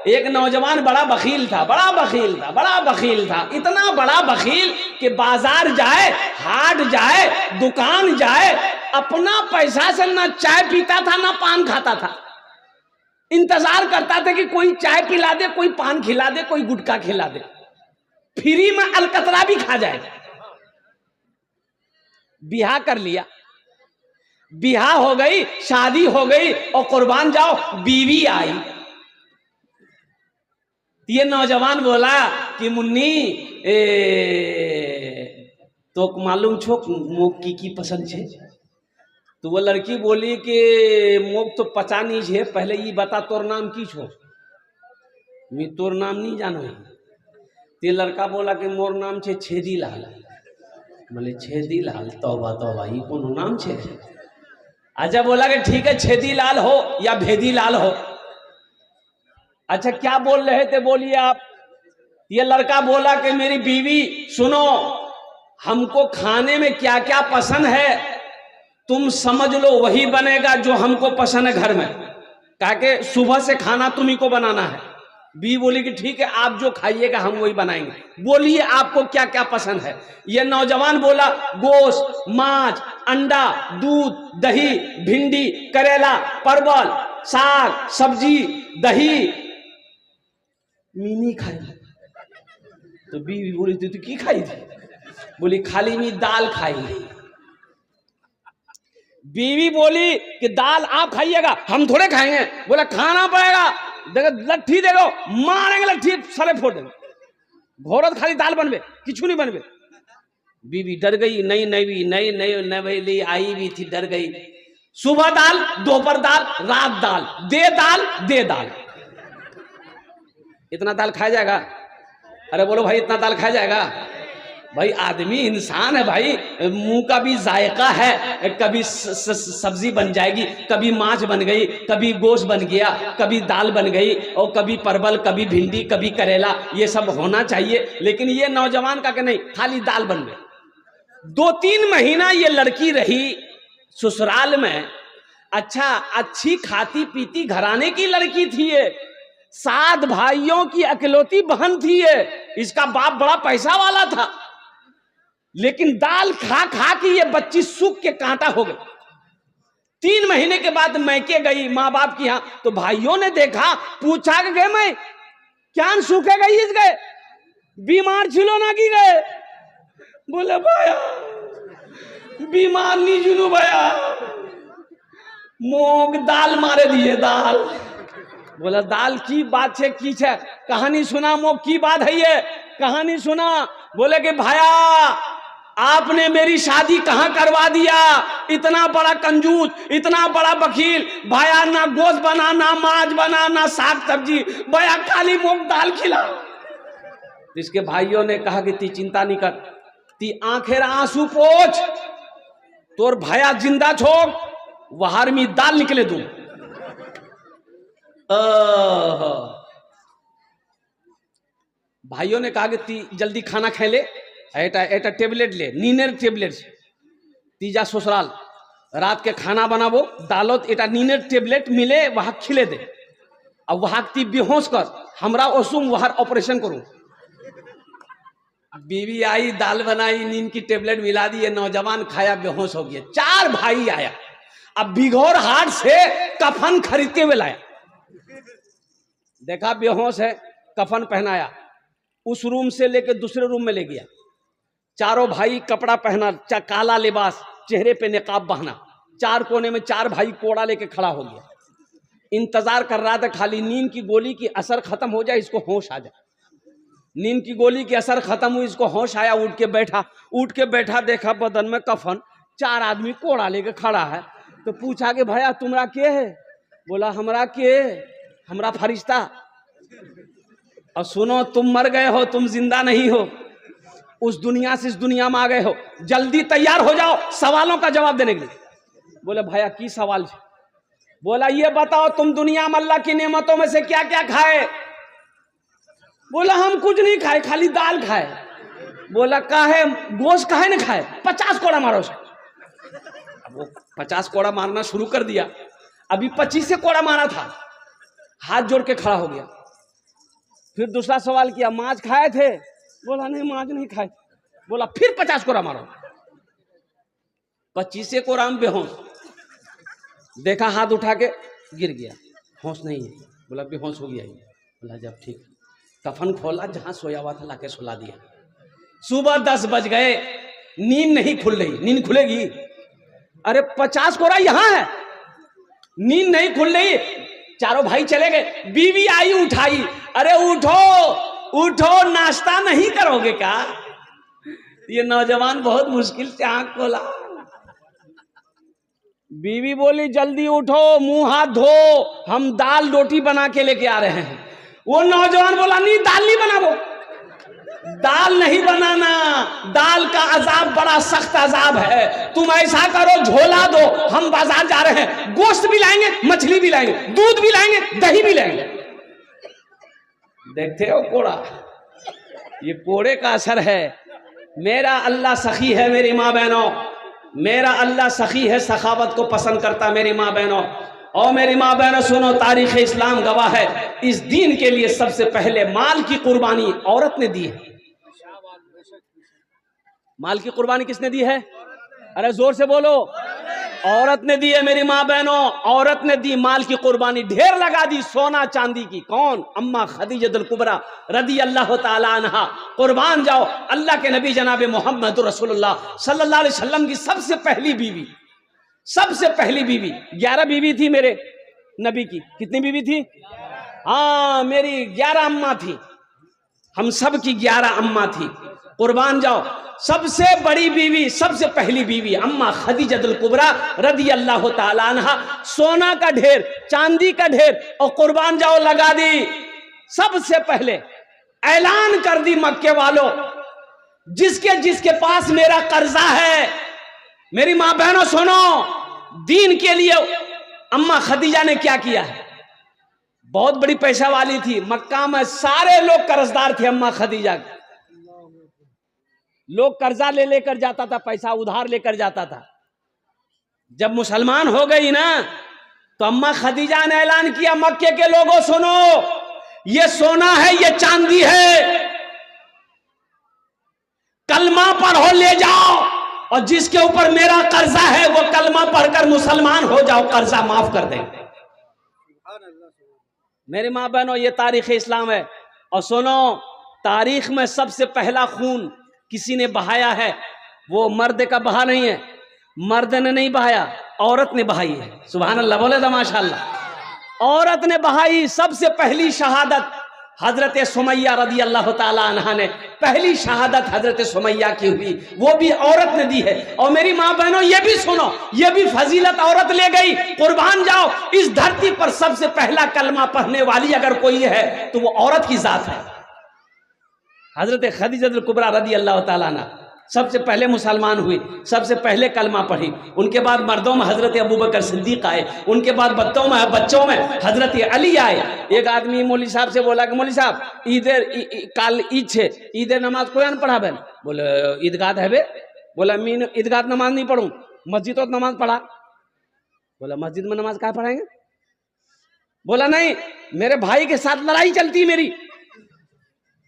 एक नौजवान बड़ा बखील था, बड़ा बखील था, बड़ा बखील था, इतना बड़ा बखील कि बाजार जाए, हाट जाए, दुकान जाए, अपना पैसा से ना चाय पीता था ना पान खाता था। इंतजार करता था कि कोई चाय पिला दे, कोई पान खिला दे, कोई गुटखा खिला दे, फ्री में अलकतरा भी खा जाए। बियाह कर लिया, बियाह हो गई, शादी हो गई और कुर्बान जाओ बीवी आई। ये नौजवान बोला कि मुन्नी तो मालूम छो मोक की पसंद छे? तो वो लड़की बोली कि मोक तो पता नहीं है, पहले ये बता तोर नाम की छो? मैं तोर नाम नहीं जानो। ते लड़का बोला कि मोर नाम छे छेदी लाल। बोले छेदी लाल, तौबा तौबा, ये कौन नाम छे? अच्छा, बोला कि ठीक है, छेदी लाल हो या भेदी लाल हो। अच्छा, क्या बोल रहे थे बोलिए आप? ये लड़का बोला कि मेरी बीवी सुनो, हमको खाने में क्या क्या पसंद है तुम समझ लो, वही बनेगा जो हमको पसंद है घर में, कहा कि सुबह से खाना तुम्ही को बनाना है। बी बोली कि ठीक है, आप जो खाइएगा हम वही बनाएंगे। बोलिए आपको क्या क्या पसंद है? ये नौजवान बोला गोश्त, मांस, अंडा, दूध, दही, भिंडी, करेला, परवल, साग, सब्जी, दही। मीनी खाई। तो बीवी बोली तू की खाई थी? बोली खाली मी दाल खाई। बीवी बोली कि दाल आप खाइएगा, हम थोड़े खाएंगे। बोला खाना पड़ेगा, देखो लट्ठी देखो, मारेंगे लट्ठी, साले फोड़ देंगे। घोरत खाली दाल बनबे, किचू नहीं बनबे। बीवी डर गई, नई नई नई नई नई आई भी थी, डर गई। सुबह दाल, दोपहर दाल, रात दाल, दे दाल। इतना दाल खाया जाएगा? अरे बोलो भाई, इतना दाल खाया जाएगा? भाई आदमी इंसान है भाई, मुंह का भी जायका है। कभी सब्जी बन जाएगी, कभी मांस बन गई, कभी गोश्त बन गया, कभी दाल बन गई, और कभी परवल, कभी भिंडी, कभी करेला, ये सब होना चाहिए। लेकिन ये नौजवान का कि नहीं, खाली दाल बन गई। 2-3 महीना ये लड़की रही ससुराल में। अच्छा, अच्छी खाती पीती घराने की लड़की थी ये, 7 भाइयों की अकेलौती बहन थी ये, इसका बाप बड़ा पैसा वाला था। लेकिन दाल खा खा के ये बच्ची सूख के कांटा हो गई। 3 महीने के बाद मैके गई माँ बाप की यहाँ, तो भाइयों ने देखा, पूछा कि गए मैं क्या सूखे गई इस गए, बीमार छिलो ना की गए? बोले भाया बीमार नहीं जुनू भैया, मोग दाल मारे दिए दाल। बोला दाल की बात है, की है कहानी सुना, मोग की बात है ये, कहानी सुना। बोले कि भाया आपने मेरी शादी कहां करवा दिया, इतना बड़ा कंजूस, इतना बड़ा बखील भाया, ना गोश्त बना, ना मांस बना, ना साग सब्जी, भैया खाली मूंग दाल खिला। इसके भाइयों ने कहा कि ती चिंता नहीं कर, ती आंखें आंसू पोछ, तोर भाया जिंदा छोड़, वहार में दाल निकले दूं। भाइयों ने कहा कि ती जल्दी खाना खाए ले, एटा टेबलेट ले, नीनेर टेबलेट तीजा ससुराल रात के खाना बनाबो, दालोत एटा नीनेर टेबलेट मिले वहां खिले दे, अब वहां ती बेहोश कर, हमरा ओसुम वहां ऑपरेशन करूं। बीवी आई, दाल बनाई, नींद की टेबलेट मिला दी, ये नौजवान खाया, बेहोश हो गया। 4 भाई आया, अब बिघौर हाट से कफन खरीदते हुए लाया, देखा बेहोश है, कफन पहनाया, उस रूम से लेके दूसरे रूम में ले गया। चारों भाई कपड़ा पहना, काला लिबास, चेहरे पे निकाब बहना, 4 कोने में 4 भाई कोड़ा लेके खड़ा हो गया। इंतजार कर रहा था खाली नींद की गोली की असर खत्म हो जाए, इसको होश आ जाए। नींद की गोली की असर खत्म हुई, इसको होश आया, उठ के बैठा, देखा बदन में कफन, 4 आदमी कोड़ा लेके खड़ा है। तो पूछा कि भैया तुम्हारा के है? बोला हमरा के, हमरा फरिश्ता। और सुनो, तुम मर गए हो, तुम जिंदा नहीं हो, उस दुनिया से इस दुनिया में आ गए हो, जल्दी तैयार हो जाओ सवालों का जवाब देने के लिए। बोले भैया की सवाल है? बोला ये बताओ तुम दुनिया में अल्लाह की नेमतों में से क्या क्या खाए? बोला हम कुछ नहीं खाए, खाली दाल खाए। बोला काहे, गोश्त काहे न खाए? 50 कोड़ा मारो उसे। अब वो 50 कोड़ा मारना शुरू कर दिया, अभी 25 से कोड़ा मारा था, हाथ जोड़ के खड़ा हो गया। फिर दूसरा सवाल किया, मांस खाए थे? बोला नहीं, मांस नहीं खाए। बोला फिर 50 कोड़ा मारो। 25 कोड़ा में बेहोश। देखा हाथ उठा के गिर गया, होश नहीं है। बोला बेहोश हो गया। बोला जब ठीक। कफन खोला, जहां सोया हुआ था लाके सुला दिया। सुबह 10 बज गए, नींद नहीं खुल रही। नींद खुलेगी? अरे 50 कोड़ा यहां है, नींद नहीं खुल रही। चारों भाई चले गए, बीवी आई उठाई, अरे उठो उठो, नाश्ता नहीं करोगे क्या? ये नौजवान बहुत मुश्किल से आंख खोला। बीवी बोली जल्दी उठो, मुंह हाथ धो, हम दाल रोटी बना के लेके आ रहे हैं। वो नौजवान बोला नहीं, दाल नहीं बनाओ, दाल नहीं बनाना, दाल का अजाब बड़ा सख्त अजाब है। तुम ऐसा करो, झोला दो, हम बाजार जा रहे हैं, गोश्त भी लाएंगे, मछली भी लाएंगे, दूध भी लाएंगे, दही भी लाएंगे। देखते हो कोड़ा, ये कोड़े का असर है। मेरा अल्लाह सखी है मेरी माँ बहनों, मेरा अल्लाह सखी है, सखावत को पसंद करता मेरी माँ बहनों। और मेरी माँ बहनों सुनो, तारीख इस्लाम गवाह है, इस दीन के लिए सबसे पहले माल की कुर्बानी औरत ने दी है। माल की कुर्बानी किसने दी है? अरे जोर से बोलो, औरत ने दी है मेरी माँ बहनों, औरत ने दी माल की कुर्बानी, ढेर लगा दी सोना चांदी की। कौन? अम्मा खदीजतुल कुबरा रदी अल्लाह ताला अन्हा। कुर्बान जाओ, अल्लाह के नबी जनाब मोहम्मद रसूलुल्लाह सल्लल्लाहु अलैहि वसल्लम की सबसे पहली बीवी, सबसे पहली बीवी। 11 बीवी थी मेरे नबी की। कितनी बीवी थी? हाँ, मेरी 11 अम्मा थी, हम सब की 11 अम्मा थी। कुर्बान जाओ, सबसे बड़ी बीवी, सबसे पहली बीवी अम्मा खदीजतुल कुबरा रदी अल्लाह ताला अन्हा। सोना का ढेर, चांदी का ढेर, और कुर्बान जाओ लगा दी। सबसे पहले ऐलान कर दी मक्के वालों, जिसके जिसके पास मेरा कर्जा है, मेरी मां बहनों सुनो, दीन के लिए अम्मा खदीजा ने क्या किया है। बहुत बड़ी पैसा वाली थी, मक्का में सारे लोग कर्जदार थे अम्मा खदीजा के। लोग कर्जा ले लेकर जाता था, पैसा उधार लेकर जाता था। जब मुसलमान हो गई ना, तो अम्मा खदीजा ने ऐलान किया, मक्के के लोगों सुनो, ये सोना है, ये चांदी है, कलमा पढ़ो ले जाओ, और जिसके ऊपर मेरा कर्जा है वो कलमा पढ़कर मुसलमान हो जाओ, कर्जा माफ कर देंगे। मेरी माँ बहनों, ये तारीख इस्लाम है। और सुनो, तारीख में सबसे पहला खून किसी ने बहाया है, वो मर्द का बहा नहीं है, मर्द ने नहीं बहाया, औरत ने बहाई है। सुभान अल्लाह, बोले तो माशाअल्लाह। औरत ने बहाई। सबसे पहली शहादत हजरत सुमैया रदी अल्लाह ताला अन्हा ने, पहली शहादत हजरत सुमैया की हुई, वो भी औरत ने दी है। और मेरी माँ बहनों ये भी सुनो, ये भी फजीलत औरत ले गई। कुर्बान जाओ, इस धरती पर सबसे पहला कलमा पढ़ने वाली अगर कोई है तो वो औरत की जात है, हजरत खदीजतुल कुबरा रदी अल्लाह ताला अन्हा। सबसे पहले मुसलमान हुई, सबसे पहले कलमा पढ़ी। उनके बाद मर्दों में हजरत अबू बकर सिद्दीक आए, उनके बाद बच्चों में हजरत अली आए। एक आदमी मौली साहब से बोला कि मौली साहब, काल ईद छे, ईद नमाज कोई न पढ़ा बेन? बोले ईदगाह है बे। बोला मीन ईदगाह नमाज नहीं पढ़ूं, मस्जिद तो नमाज पढ़ा। बोला मस्जिद में नमाज क्या पढ़ाएंगे? बोला नहीं, मेरे भाई के साथ लड़ाई चलती मेरी,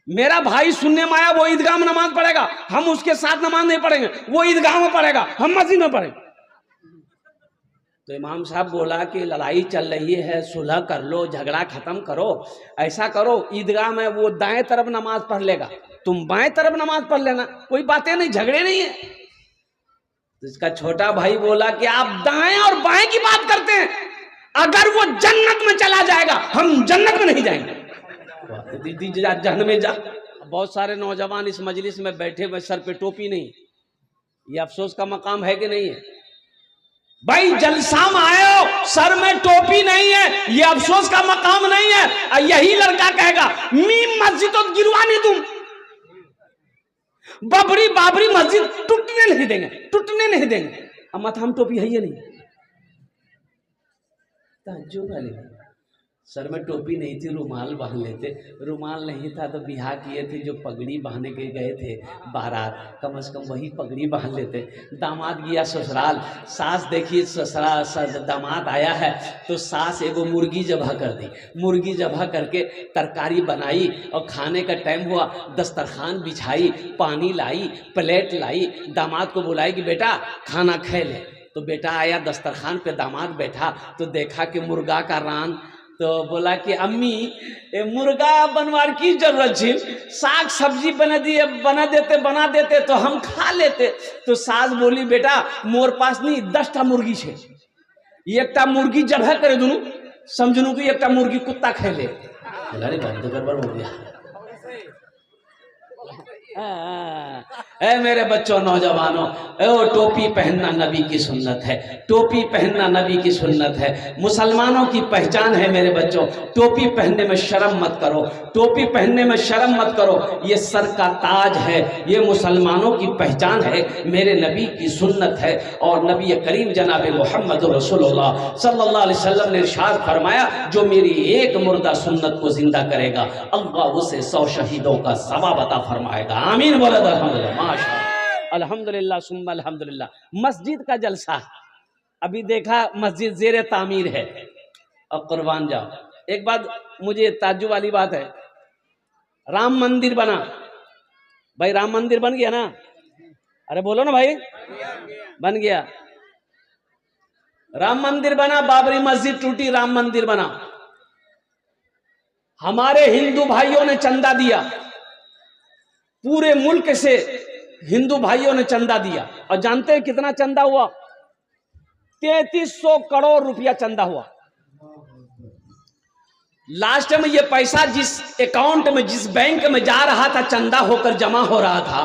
मेरा भाई सुनने में आया वो ईदगाह में नमाज पढ़ेगा, हम उसके साथ नमाज नहीं पढ़ेंगे, वो ईदगाह में पढ़ेगा, हम मस्जिद में पढ़ेंगे। तो इमाम साहब बोला कि लड़ाई चल रही है, सुलह कर लो, झगड़ा खत्म करो। ऐसा करो, ईदगाह में वो दाएं तरफ नमाज पढ़ लेगा, तुम बाएं तरफ नमाज पढ़ लेना, कोई बातें नहीं, झगड़े नहीं है। तो इसका छोटा भाई बोला कि आप दाएं और बाएं की बात करते हैं, अगर वो जन्नत में चला जाएगा हम जन्नत में नहीं जाएंगे। दीदी जहन में जा। बहुत सारे नौजवान इस मजलिस में बैठे हुए, सर पे टोपी नहीं, ये अफसोस का मकाम है कि नहीं है? भाई जलसा में आए हो, सर में टोपी नहीं है, ये अफसोस का मकाम नहीं है। यही लड़का कहेगा मीम मस्जिद तो गिरवानी तुम, बाबरी बाबरी मस्जिद टूटने नहीं देंगे, टूटने नहीं देंगे। अब मत हम टोपी है ये नहीं, ताज्जुब वाली सर में टोपी नहीं थी, रुमाल बांध लेते। रुमाल नहीं था तो ब्याह किए थे, जो पगड़ी बांधने के गए थे बारात, कम से कम वही पगड़ी बांध लेते। दामाद गया ससुराल, सास देखी ससुराल दामाद आया है तो सास एगो मुर्गी ज़बह कर दी। मुर्गी ज़बह करके तरकारी बनाई और खाने का टाइम हुआ, दस्तरखान बिछाई, पानी लाई, प्लेट लाई, दामाद को बुलाई कि बेटा खाना खा ले। तो बेटा आया दस्तरखान पे, दामाद बैठा तो देखा कि मुर्गा का रान, तो बोला कि अम्मी मुर्गा बनवार की जरूरत थी, साग सब्जी बना देते तो हम खा लेते। तो सास बोली बेटा मोर पास नहीं 10टा मुर्गी छे, एकटा मुर्गी जबह करे दुनू समझनू कि एकटा मुर्गी कुत्ता खा ले। बोला रे बंद गड़बड़ हो गया। मेरे बच्चों नौजवानों, टोपी पहनना नबी की सुन्नत है, टोपी पहनना नबी की सुन्नत है, मुसलमानों की पहचान है। मेरे बच्चों टोपी पहनने में शर्म मत करो, टोपी पहनने में शर्म मत करो, ये सर का ताज है, ये मुसलमानों की पहचान है, मेरे नबी की सुन्नत है। और नबी करीम जनाब मोहम्मद रसूलुल्लाह सल्लल्लाहु अलैहि वसल्लम ने इरशाद फरमाया, जो मेरी एक मुर्दा सुन्नत को जिंदा करेगा अल्लाह उसे 100 शहीदों का सवाब अता फरमाएगा। आमीन बोले अल्हम्दुलिल्लाह, माशाअल्लाह, अल्हम्दुलिल्लाह सुम्मा अल्हम्दुलिल्लाह। मस्जिद का जलसा अभी देखा, मस्जिद ज़ेरे तामीर है। अब कुर्बान जाओ, एक बात मुझे ताज्जुब वाली बात है, राम मंदिर बना भाई, राम मंदिर बन गया ना, अरे बोलो ना भाई, बन गया। राम मंदिर बना, बाबरी मस्जिद टूटी, राम मंदिर बना। हमारे हिंदू भाइयों ने चंदा दिया, पूरे मुल्क से हिंदू भाइयों ने चंदा दिया, और जानते हैं कितना चंदा हुआ? 3300 करोड़ रुपया चंदा हुआ। लास्ट में ये पैसा जिस अकाउंट में, जिस बैंक में जा रहा था, चंदा होकर जमा हो रहा था,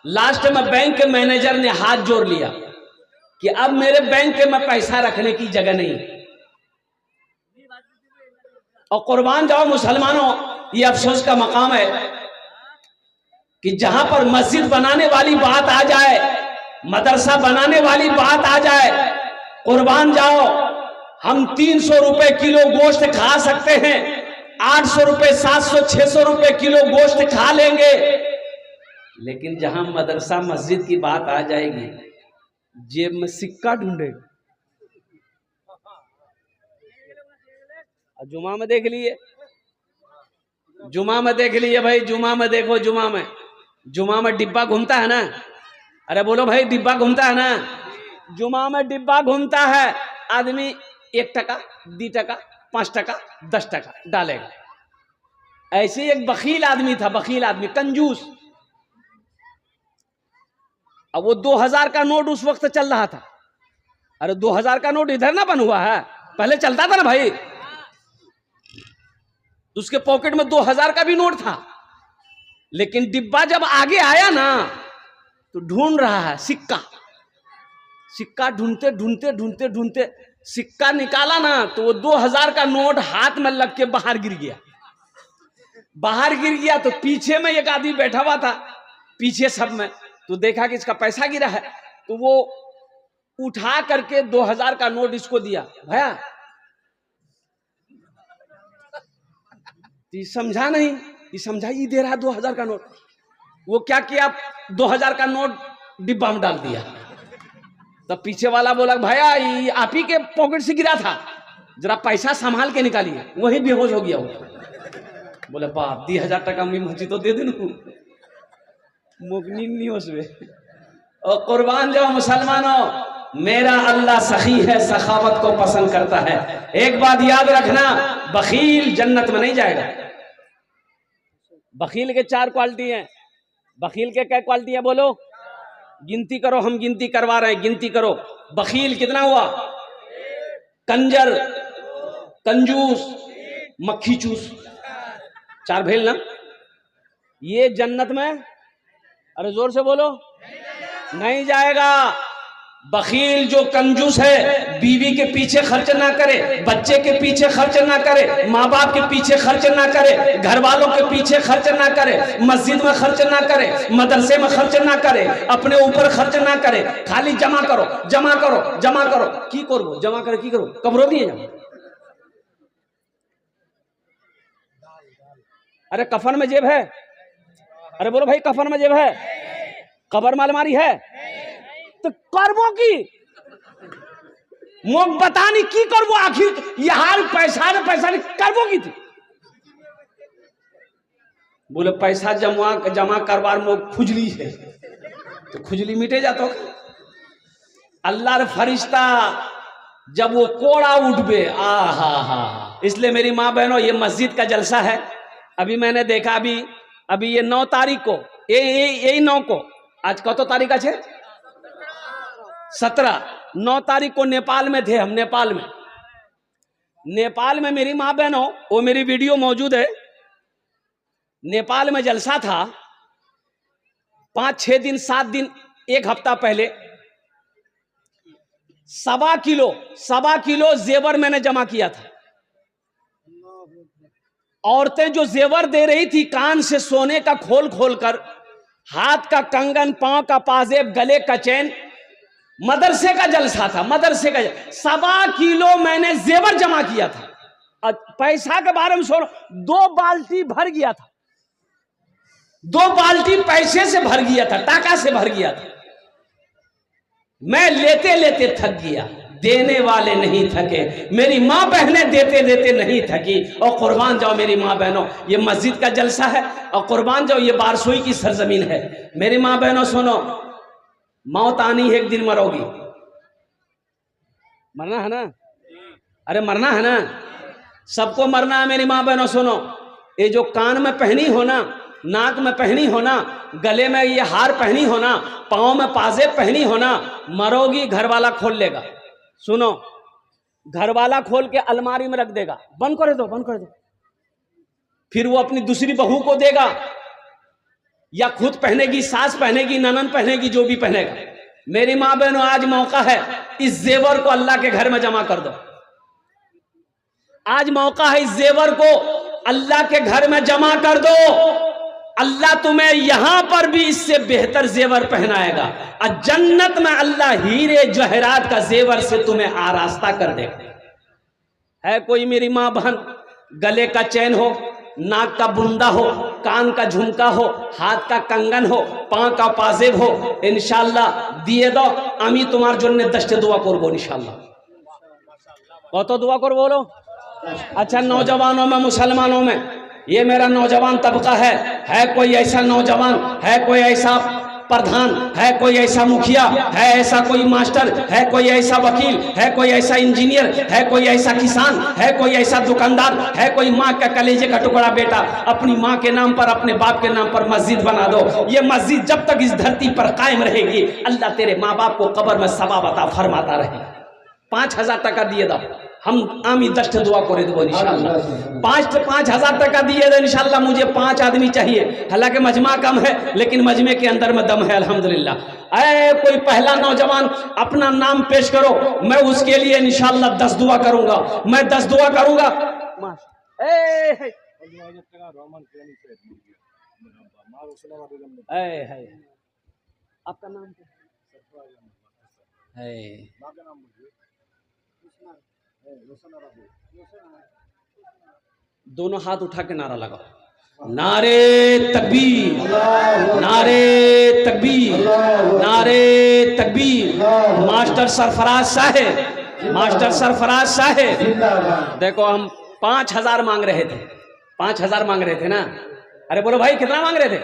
लास्ट में बैंक के मैनेजर ने हाथ जोड़ लिया कि अब मेरे बैंक में पैसा रखने की जगह नहीं। और कुर्बान जाओ मुसलमानों, ये अफसोस का मकाम है कि जहां पर मस्जिद बनाने वाली बात आ जाए, मदरसा बनाने वाली बात आ जाए, कुर्बान जाओ, हम 300 रुपए किलो गोश्त खा सकते हैं, 800 रुपए 700 600 रुपए किलो गोश्त खा लेंगे, लेकिन जहां मदरसा मस्जिद की बात आ जाएगी, जेब में सिक्का ढूंढेगा। जुमा में देख लिए, जुमा में देख लिए भाई, जुमा में देखो, जुमा में डिब्बा घूमता है ना, अरे बोलो भाई, डिब्बा घूमता है ना, जुमा में डिब्बा घूमता है, आदमी 1 टका 2 टका 5 टका 10 टका डालेगा। ऐसे एक बखील आदमी था, बखील आदमी, कंजूस। अब वो 2000 का नोट उस वक्त चल रहा था। अरे 2000 का नोट इधर ना बन हुआ है, पहले चलता था ना भाई, तो उसके पॉकेट में 2000 का भी नोट था, लेकिन डिब्बा जब आगे आया ना तो ढूंढ रहा है सिक्का। सिक्का ढूंढते ढूंढते ढूंढते ढूंढते सिक्का निकाला ना, तो वो 2000 का नोट हाथ में लग के बाहर गिर गया। बाहर गिर गया तो पीछे में एक आदमी बैठा हुआ था, पीछे सब में, तो देखा कि इसका पैसा गिरा है, तो वो उठा करके 2000 का नोट इसको दिया। भैया ये समझा नहीं, ये समझा, ये दे रहा 2000 का नोट। वो क्या किया, 2000 का नोट डिब्बा में डाल दिया। तब पीछे वाला बोला, भैया ये आप ही के पॉकेट से गिरा था, जरा पैसा संभाल के निकालिए। वही बेहोश हो गया वो। बोले बाप, 1000 टका में मची तो दे देनू, मुकनी नहीं उसमें। और कुर्बान जाओ मुसलमानों, मेरा अल्लाह सखी है, सखावत को पसंद करता है। एक बात याद रखना, बखील जन्नत में नहीं जाएगा। बखील के 4 क्वालिटी हैं। बखील के क्या क्वालिटी है बोलो? गिनती करो, हम गिनती करवा रहे हैं, गिनती करो। बखील कितना हुआ? कंजर, कंजूस, मक्खी चूस, 4 भेल ना। ये जन्नत में, अरे जोर से बोलो, नहीं जाएगा। बखील जो कंजूस है, बीवी के पीछे खर्च ना करे, बच्चे के पीछे खर्च ना करे, माँ बाप के पीछे खर्च ना करे, घर वालों के पीछे खर्च ना करे, मस्जिद में खर्च ना करे, मदरसे में खर्च ना करे, अपने ऊपर खर्च ना करे, खाली जमा करो जमा करो जमा करो। की करो जमा करे, की करो, कब्रों दिए जाओ। अरे कफन में जेब है? अरे बोलो भाई कफन में जेब है? कबर में अलमारी है? तो करबो की मोक बता नहीं की करबो, आखिर यार पैसा ने पैसा नहीं करबो की थी। बोले पैसा जमा करवार मोक खुजली है, तो खुजली मिटे जातो। अल्लाह रे फरिश्ता जब वो कोड़ा उठबे, आ हा, इसलिए मेरी माँ बहनों ये मस्जिद का जलसा है। अभी मैंने देखा, अभी ये 9 तारीख को, यही 9 को, आज कत तारीख है? 17। 9 तारीख को नेपाल में थे हम। नेपाल में मेरी माँ बहनों, वो मेरी वीडियो मौजूद है। नेपाल में जलसा था 5-6 दिन 7 दिन 1 हफ्ता पहले। 1.25 किलो जेवर मैंने जमा किया था। औरतें जो जेवर दे रही थी, कान से सोने का खोल खोल कर, हाथ का कंगन, पांव का पाजेब, गले का चैन, मदरसे का जलसा था, मदरसे का 1.25 किलो मैंने जेवर जमा किया था। पैसा के बारे में सुनो, 2 बाल्टी भर गया था, 2 बाल्टी पैसे से भर गया था, टाका से भर गया था। मैं लेते लेते थक गया, देने वाले नहीं थके। मेरी माँ बहनें देते देते नहीं थकी। और कुर्बान जाओ मेरी माँ बहनों, ये मस्जिद का जलसा है, और कुर्बान जाओ ये बारसोई की सरजमीन है। मेरी माँ बहनों सुनो, मौत आनी है, एक दिन मरोगी। मरना है ना? अरे मरना है ना? सबको मरना है मेरी माँ बहनों सुनो। ये जो कान में पहनी हो ना, नाक में पहनी हो ना, गले में ये हार पहनी हो ना, पाँव में पाजेब पहनी हो ना, मरोगी घर वाला खोल लेगा। सुनो, घर वाला खोल के अलमारी में रख देगा, बंद कर दो, बंद कर दो। फिर वो अपनी दूसरी बहू को देगा, या खुद पहनेगी, सास पहनेगी, ननद पहनेगी, जो भी पहनेगा। मेरी माँ बहनों आज मौका है, इस जेवर को अल्लाह के घर में जमा कर दो। आज मौका है, इस जेवर को अल्लाह के घर में जमा कर दो। अल्लाह तुम्हें यहां पर भी इससे बेहतर जेवर पहनाएगा, और जन्नत में अल्लाह हीरे जवाहरात का जेवर से तुम्हें आरास्ता कर देगा। है कोई मेरी माँ बहन, गले का चैन हो, नाक का बुंदा हो, कान का झुमका हो, हाथ का कंगन हो, पांव का पाजेब हो, इंशाल्लाह दिए दो। आमी तुम्हार जन्ने 10 दुआ करबो इंशाल्लाह। कत दुआ कर बोलो? अच्छा, नौजवानों में, मुसलमानों में, ये मेरा नौजवान तबका है कोई ऐसा नौजवान, है कोई ऐसा प्रधान, है कोई ऐसा मुखिया, है ऐसा कोई मास्टर, है कोई ऐसा वकील, है कोई ऐसा इंजीनियर, है कोई ऐसा किसान, है कोई ऐसा दुकानदार, है कोई माँ का कलेजे का टुकड़ा बेटा, अपनी माँ के नाम पर, अपने बाप के नाम पर मस्जिद बना दो। ये मस्जिद जब तक इस धरती पर कायम रहेगी, अल्लाह तेरे माँ बाप को कब्र में सवाब अता फरमाता रहे। 5000 टका दिए दो, हम आमी 10 दुआ करे देबो इंशाल्लाह। 5,000 टका दिए दे इंशाल्लाह। मुझे 5 आदमी चाहिए, हालांकि मजमा कम है, लेकिन मजमे के अंदर में दम है अल्हम्दुलिल्लाह। ऐ कोई पहला नौजवान अपना नाम पेश करो, मैं उसके लिए इंशाल्लाह 10 दुआ करूंगा, मैं 10 दुआ करूंगा। आपका नाम है? दोनों हाथ उठा के नारा लगाओ, नारे तकबीर, नारे तकबीर, नारे तकबीर। मास्टर सरफराज साहेब, मास्टर सरफराज साहेब, देखो हम 5000 मांग रहे थे, 5000 मांग रहे थे ना। अरे बोलो भाई कितना मांग रहे थे?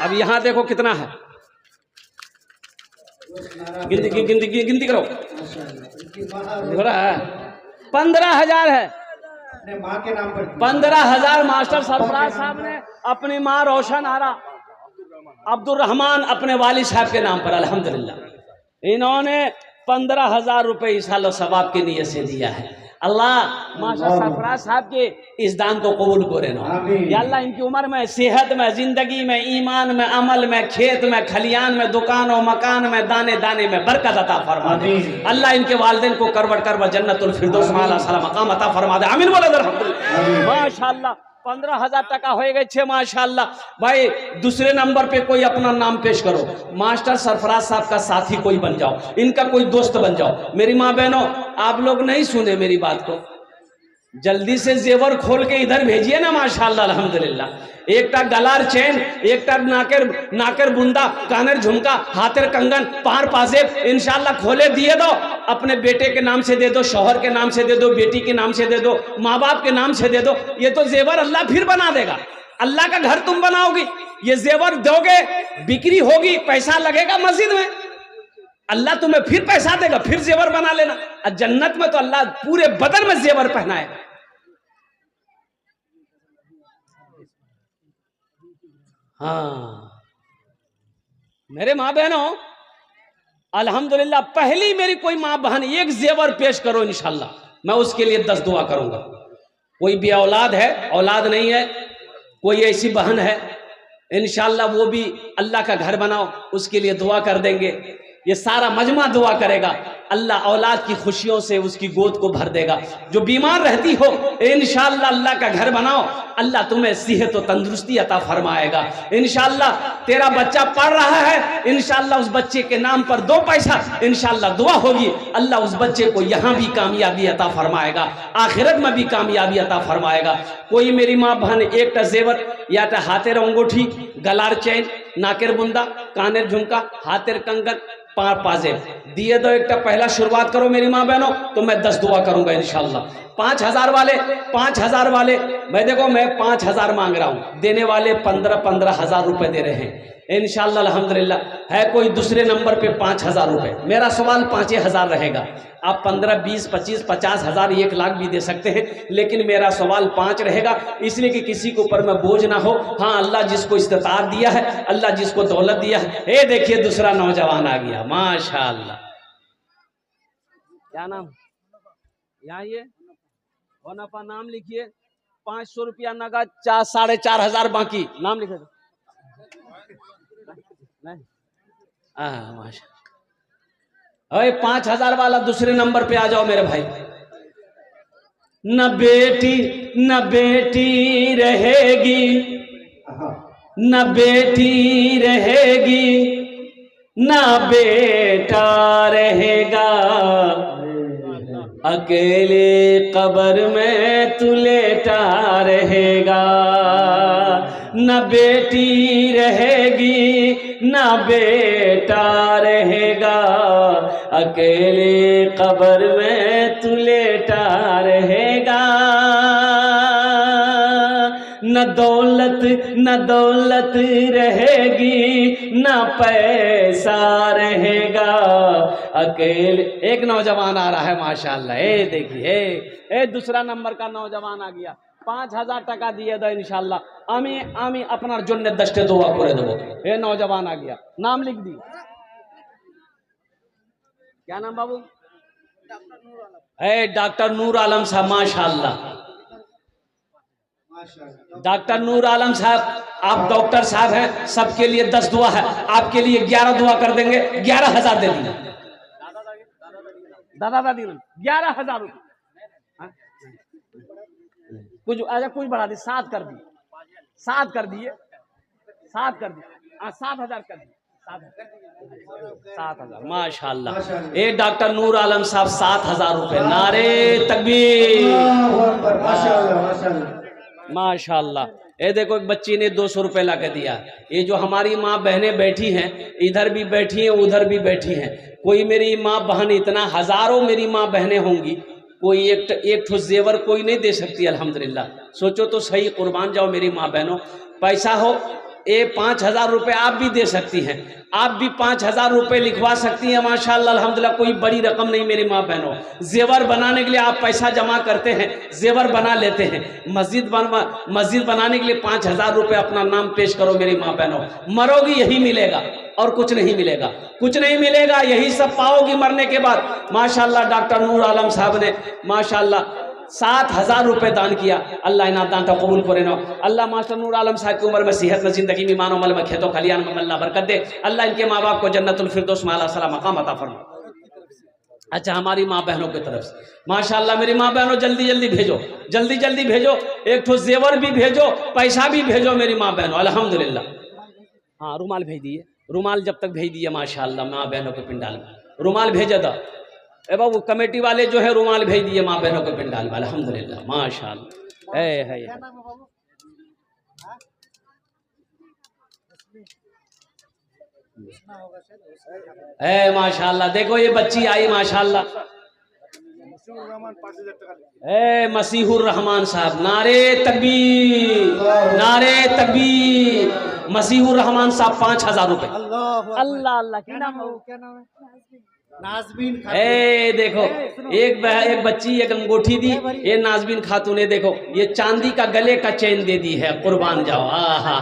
अब यहां देखो कितना है, गिनती करो। 15,000 है, 15,000 मास्टर सरफराज साहब ने अपनी माँ रोशन आरा अब्दुल रहमान अपने वालिद साहब के नाम पर अल्हम्दुलिल्लाह इन्होंने 15,000 रुपए इस साल सवाब की नीयत से दिया है। अल्लाह मास्टर सरफराज साहब के इस दान को कबूल करे ना। या अल्लाह इनकी उम्र में, सेहत में, जिंदगी में, ईमान में, अमल में, खेत में, खलियान में, दुकान और मकान में, दाने दाने में बरकत अता फरमा दे। अल्लाह इनके वालिदैन को करवट करवट जन्नतुल फिरदौस माला सलाम मकाम अता फरमा दे। आमीन बोले अल्हम्दुलिल्लाह। माशाअल्लाह 15,000 टका हो गए छे माशाअल्लाह। भाई दूसरे नंबर पे कोई अपना नाम पेश करो, मास्टर सरफराज साहब का साथी कोई बन जाओ, इनका कोई दोस्त बन जाओ। मेरी माँ बहनों, आप लोग नहीं सुने मेरी बात को, जल्दी से जेवर खोल के इधर भेजिए ना, माशाल्लाह अल्हम्दुलिल्लाह। एकटा गलार चैन, एकटा नाकेर बुंदा, कानेर झुमका, हाथेर कंगन, पार पाजेब इंशाल्लाह खोले दिए दो। अपने बेटे के नाम से दे दो, शौहर के नाम से दे दो, बेटी के नाम से दे दो, माँ बाप के नाम से दे दो। ये तो जेवर अल्लाह फिर बना देगा। अल्लाह का घर तुम बनाओगी, ये जेवर दोगे, बिक्री होगी, पैसा लगेगा मस्जिद में, अल्लाह तुम्हें फिर पैसा देगा, फिर जेवर बना लेना। और जन्नत में तो अल्लाह पूरे बदन में जेवर पहनाएगा। हाँ मेरे माँ बहनों, अल्हम्दुलिल्लाह पहली मेरी कोई माँ बहन एक जेवर पेश करो इंशाल्लाह, मैं उसके लिए 10 दुआ करूंगा। कोई भी औलाद है, औलाद नहीं है, कोई ऐसी बहन है, इंशाल्लाह वो भी अल्लाह का घर बनाओ, उसके लिए दुआ कर देंगे। ये सारा मजमा दुआ करेगा, अल्लाह औलाद की खुशियों से उसकी गोद को भर देगा। जो बीमार रहती हो इंशाल्लाह अल्लाह का घर बनाओ, अल्लाह तुम्हें सेहत और तंदुरुस्ती अता फरमाएगा। इंशाल्लाह तेरा बच्चा पढ़ रहा है, इंशाल्लाह उस बच्चे के नाम पर 2 पैसा इंशाल्लाह दुआ होगी, अल्लाह उस बच्चे को यहाँ भी कामयाबी अता फरमाएगा, आखिरत में भी कामयाबी अता फरमाएगा। कोई मेरी माँ बहन एक जेवर या हाथेर अंगूठी, गलार चैन, नाकेर बुंदा, कानेर झुमका, हाथेर कंगन, पार पाजेब दिए दो। एक पहला शुरुआत करो मेरी माँ बहनों, तो मैं 10 दुआ करूंगा इंशाल्लाह। 5000 वाले 5000 वाले, मैं देखो मैं 5000 मांग रहा हूं, देने वाले 15 हजार रुपए दे रहे हैं इंशाल्लाह अल्हम्दुलिल्लाह। है कोई दूसरे नंबर पे 5000 रुपए, मेरा सवाल 5000 रहेगा। आप 15, 20, 25, 50 हजार, 1 लाख भी दे सकते हैं, लेकिन मेरा सवाल 5 रहेगा, इसलिए कि किसी के ऊपर में बोझ ना हो। हाँ अल्लाह जिसको इस्तिताअत दिया है, अल्लाह जिसको दौलत दिया है। ये देखिए दूसरा नौजवान आ गया माशाअल्लाह। क्या नाम? यहाँ ये होनाफा नाम लिखिए। 500 रुपया नगद, 4,500 हजार बाकी। नाम लिखे नहीं? माशा। अरे 5000 वाला दूसरे नंबर पे आ जाओ मेरे भाई। न बेटी रहेगी, न बेटी रहेगी, न बेटा रहेगा, अकेले कब्र में तू लेटा रहेगा। न बेटी रहेगी, न बेटा रहेगा, अकेले कब्र में तू लेटा रहेगा। न दौलत रहेगी, न पैसा रहेगा, अकेले। एक नौजवान आ रहा है माशाअल्लाह, देखिए ए दूसरा नंबर का नौजवान आ गया। 5000 টাকা दिए दो इंशाल्लाह। आमी अपनार जन्य 10टे दुआ करे देबो। ए नौजवान आ गया, नाम लिख दी। क्या नाम बाबू? डॉक्टर नूर आलम साहब माशाअल्लाह। डॉक्टर नूर आलम साहब, आप डॉक्टर साहब हैं, सबके लिए 10 दुआ है, आपके लिए 11 दुआ कर देंगे। 11,000 दे दिए दादा दादी, 11,000 रुपये। कुछ अच्छा कुछ बढ़ा दी, 7 कर दिए, 7 कर दिए, 7 कर दिए, 7,000 कर दिए, 7,000 माशाअल्लाह। ए डॉक्टर नूर आलम साहब 7,000 रुपये। नारे तकबीर, माशाअल्लाह। ये देखो एक बच्ची ने 200 रुपये ला के दिया। ये जो हमारी माँ बहनें बैठी हैं, इधर भी बैठी हैं, उधर भी बैठी हैं। कोई मेरी माँ बहन, इतना हजारों मेरी माँ बहनें होंगी, कोई एक ठो जेवर कोई नहीं दे सकती अल्हम्दुलिल्लाह। सोचो तो सही, कुर्बान जाओ मेरी माँ बहनों। पैसा हो, ये 5,000 रुपये आप भी दे सकती हैं, आप भी 5,000 रुपये लिखवा सकती हैं माशाअल्लाह अल्हम्दुलिल्लाह। कोई बड़ी रकम नहीं मेरी माँ बहनों। जेवर बनाने के लिए आप पैसा जमा करते हैं, जेवर बना लेते हैं। मस्जिद बनाने के लिए 5,000 रुपये अपना नाम पेश करो मेरी माँ बहनों। मरोगी यही मिलेगा और कुछ नहीं मिलेगा, कुछ नहीं मिलेगा, यही सब पाओगी मरने के बाद। माशाअल्लाह डॉक्टर नूर आलम साहब ने माशाअल्लाह 7,000 रुपये दान किया। अल्लाह इना दान का कबूल करे ना। अल्लाह मास्टर नूर आलम साहब की उम्र में, सेहत में, जिंदगी में, मानो मल में, खेतों खलियान में अल्लाह बरकत दे। अल्लाह इनके माँ बाप को जन्नतुल फिरदौस में आला सला मकाम अता फरमा। अच्छा हमारी माँ बहनों की तरफ से माशाअल्लाह, मेरी माँ बहनों जल्दी जल्दी भेजो, जल्दी जल्दी भेजो। एक ठो जेवर भी भेजो, पैसा भी भेजो मेरी माँ बहनों अल्हम्दुलिल्लाह। हाँ रुमाल भेज दिए, रुमाल जब तक भेज दिए माशाअल्लाह। माँ बहनों के पिंडाल में रुमाल भेजे दो। ए बाबू कमेटी वाले जो है रुमाल भेज दिए माँ बहनों के पिंडाल वाले, अल्हम्दुलिल्लाह माशाल्लाह। है माशाल्लाह। देखो ये बच्ची आई माशाल्लाह, मसीहुर रहमान साहब, नारे तकबीर, नारे तकबीर। मसीहुर रहमान साहब 5,000 रुपए। अल्लाह अल्लाह, क्या नाम है? नाजबीन। ए देखो एक बच्ची एक अंगूठी दी, ये नाजबीन खातून ने देखो ये चांदी का गले का चेन दे दी है, कुर्बान जाओ। हा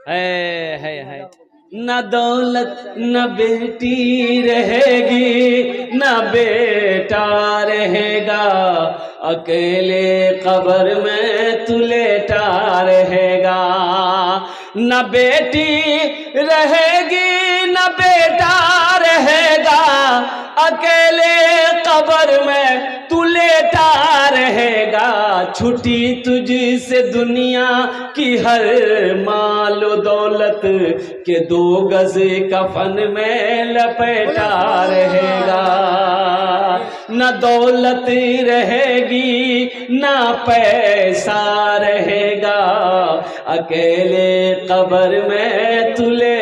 है न दौलत न बेटी रहेगी न बेटा रहेगा, अकेले कब्र में तू लेटा रहेगा। न बेटी रहेगी न बेटा रहेगा, अकेले कब्र में तू लेटा रहेगा। छुट्टी तुझसे दुनिया की हर मालो दौलत के 2 गज कफन में लपेटा रहेगा। न दौलत रहेगी न पैसा रहेगा, अकेले कब्र में तू ले